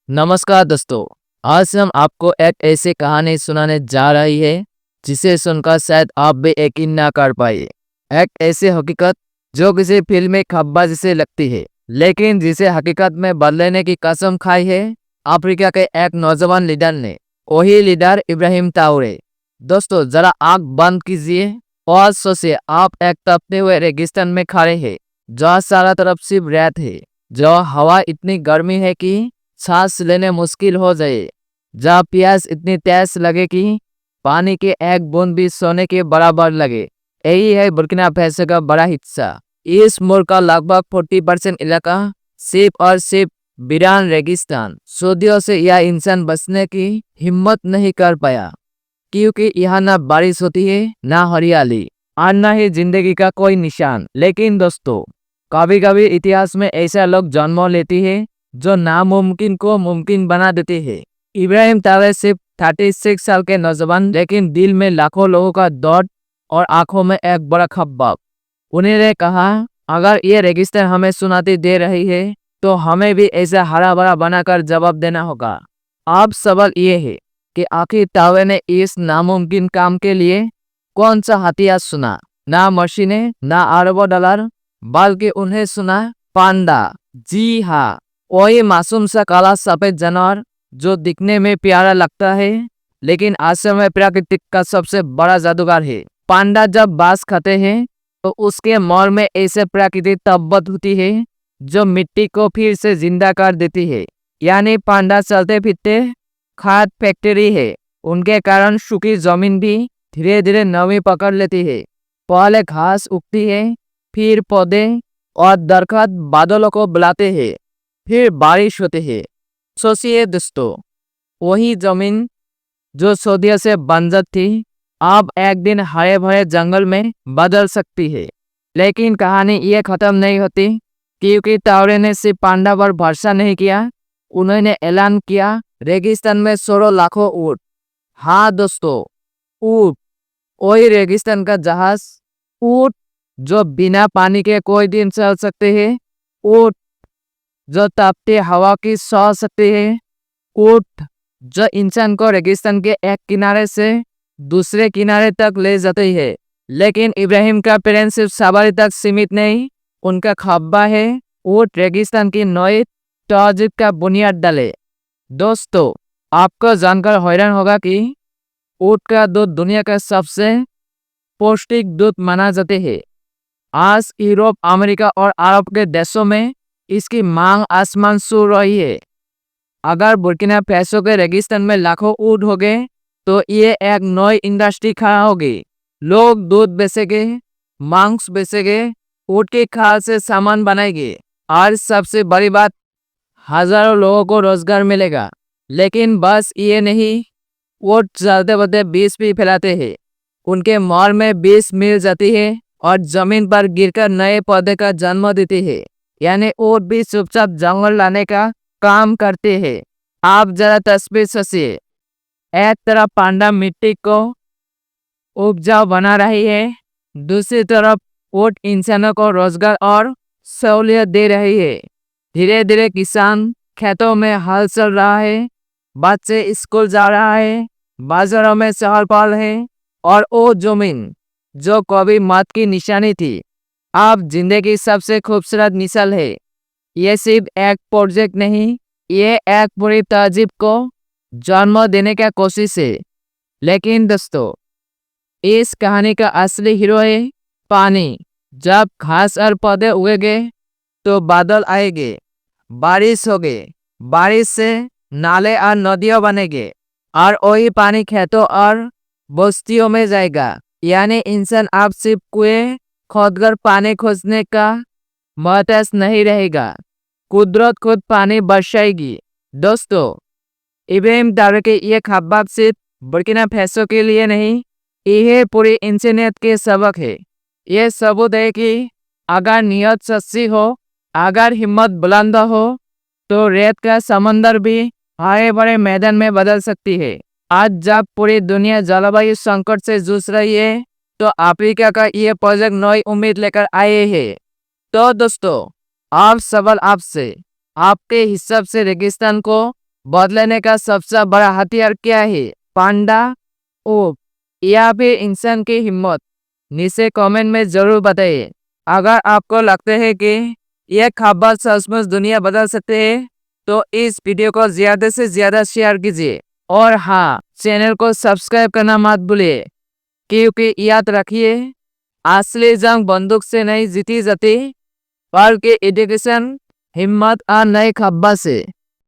नमस्कार दोस्तों। आज हम आपको एक ऐसी कहानी सुनाने जा रही है जिसे सुनकर शायद आप भी यकीन ना कर पाए। एक ऐसी हकीकत जो किसी फिल्म में खब्बा जैसे लगती है, लेकिन जिसे हकीकत में बदलने की कसम खाई है अफ्रीका के एक नौजवान लीडर ने। वही लीडर इब्राहिम ट्राओरे। दोस्तों जरा आंख बंद कीजिए और सोचिए, आप एक तपते हुए रेगिस्तान में खड़े हैं जहाँ चारों तरफ सिर्फ रेत है, जहाँ हवा इतनी गर्मी है कि सांस लेने मुश्किल हो जाए, जहाँ प्यास इतनी तेज लगे कि पानी की एक बूंद भी सोने के बराबर लगे। यही है बुर्किना फासो का बड़ा हिस्सा। इस मुल्क का लगभग 40% इलाका सिर्फ और सिर्फ वीरान रेगिस्तान। सदियों से यह इंसान बचने की हिम्मत नहीं कर पाया, क्योंकि यहाँ ना बारिश होती है, ना हरियाली और ना ही जिंदगी का कोई निशान। लेकिन दोस्तों, कभी कभी इतिहास में ऐसे लोग जन्म लेती है जो नामुमकिन को मुमकिन बना देते हैं। इब्राहिम ट्राओरे सिर्फ 36 साल के नौजवान, लेकिन दिल में लाखों लोगों का दर्द और आंखों में एक बड़ा खौफ। उन्होंने कहा, अगर ये रेगिस्तान हमें सुनाती दे रही है तो हमें भी ऐसा हरा भरा बनाकर जवाब देना होगा। अब सवाल ये है कि आखिर ट्राओरे ने इस नामुमकिन काम के लिए कौन सा हथियार सुना? ना मशीनें, ना अरबों डॉलर, बल्कि उन्हें सुना पांडा। जी हाँ, वही मासूम सा काला सफेद जानवर जो दिखने में प्यारा लगता है लेकिन असल में प्रकृति का सबसे बड़ा जादूगर है। पांडा जब बांस खाते हैं तो उसके मौर में ऐसे प्राकृतिक तब्बत होती है जो मिट्टी को फिर से जिंदा कर देती है। यानी पांडा चलते फिरते खाद फैक्ट्री है। उनके कारण सूखी जमीन भी धीरे धीरे नमी पकड़ लेती है। पहले घास उगती है, फिर पौधे और दरख्त बादलों को बुलाते हैं, फिर बारिश होती है। सोचिए दोस्तों, वही जमीन जो सदियों से बंजर थी अब एक दिन हरे भरे जंगल में बदल सकती है। लेकिन कहानी ये खत्म नहीं होती, क्योंकि ट्राओरे ने सिर्फ पांडा पर भरोसा नहीं किया, उन्होंने ऐलान किया रेगिस्तान में 16 लाखों ऊँट। हाँ दोस्तों, ऊँट, वही रेगिस्तान का जहाज। ऊँट जो बिना पानी के कोई दिन चल सकते हैं। ऊँट जो तापती हवा की सह सकते हैं। ऊँट जो इंसान को रेगिस्तान के एक किनारे से दूसरे किनारे तक ले जाते हैं। लेकिन इब्राहिम का प्लान सिर्फ सवारी तक सीमित नहीं, उनका ख्वाब है ऊँट रेगिस्तान की नई तहजीब का बुनियाद डाले। दोस्तों, आपको जानकर हैरान होगा कि ऊँट का दूध दुनिया का सबसे पौष्टिक दूध माना जाते हैं। आज यूरोप, अमेरिका और अरब के देशों में इसकी मांग आसमान छू रही है। अगर बुर्किना फासो के रेगिस्तान में लाखों ऊँट हो गए तो ये एक नई इंडस्ट्री खड़ा होगी। लोग दूध बेचेंगे, मांस बेचेंगे, ऊँट की खाल से सामान बनाएंगे और सबसे बड़ी बात, हजारों लोगों को रोजगार मिलेगा। लेकिन बस ये नहीं, ऊँट चलते बढ़ते विष भी फैलाते हैं। उनके मौर में विष मिल जाती है और जमीन पर गिरकर नए पौधे का जन्म देती है। यानी ऊँट भी चुपचाप जंगल लाने का काम करते हैं। आप जरा तस्वीर सोचिए, एक तरफ पांडा मिट्टी को उपजाऊ बना रही है, दूसरी तरफ ऊँट इंसानों को रोजगार और सहूलियत दे रही है। धीरे धीरे किसान खेतों में हल चल रहा है, बच्चे स्कूल जा रहा है, बाजारों में चहल पहल है, और वो जमीन जो कभी मौत की निशानी थी अब जिंदगी की सबसे खूबसूरत मिसाल है। ये सिर्फ एक प्रोजेक्ट नहीं, ये एक पूरी तहजीब को जन्म देने का कोशिश है। लेकिन दोस्तों, इस कहानी का असली हीरो है पानी। जब घास और पौधे उगेंगे तो बादल आएंगे, बारिश होगी, बारिश से नाले और नदियां बनेंगे और वही पानी खेतों और बस्तियों में जाएगा। यानी इंसान अब सिर्फ कुएं खोदकर पानी खोजने का मोहताज नहीं रहेगा, कुदरत खुद पानी बरसाएगी। दोस्तों, इब्राहिम ट्राओरे के ये ख्वाब सिर्फ बुर्किना फासो के लिए नहीं, यह पूरी इंसानियत के सबक है। ये सबूत है कि अगर नियत सच्ची हो, अगर हिम्मत बुलंद हो, तो रेत का समंदर भी हरे भरे मैदान में बदल सकती है। आज जब पूरी दुनिया जलवायु संकट से जूझ रही है तो अफ्रीका का ये प्रोजेक्ट नई उम्मीद लेकर आए हैं। तो दोस्तों, अब सवाल आपसे, आपके हिसाब से रेगिस्तान को बदलने का सबसे बड़ा हथियार क्या है? पांडा, ऊँट या फिर इंसान की हिम्मत? नीचे कमेंट में जरूर बताइए। अगर आपको लगता है कि ये खबर सचमुच दुनिया बदल सकते हैं तो इस वीडियो को ज़्यादा से ज़्यादा शेयर कीजिए। और हाँ, चैनल को सब्सक्राइब करना मत भूलिए, क्योंकि याद रखिए, असली जंग बंदूक से नहीं जीती जाती, बल्कि एजुकेशन, हिम्मत और नए खब्बा से।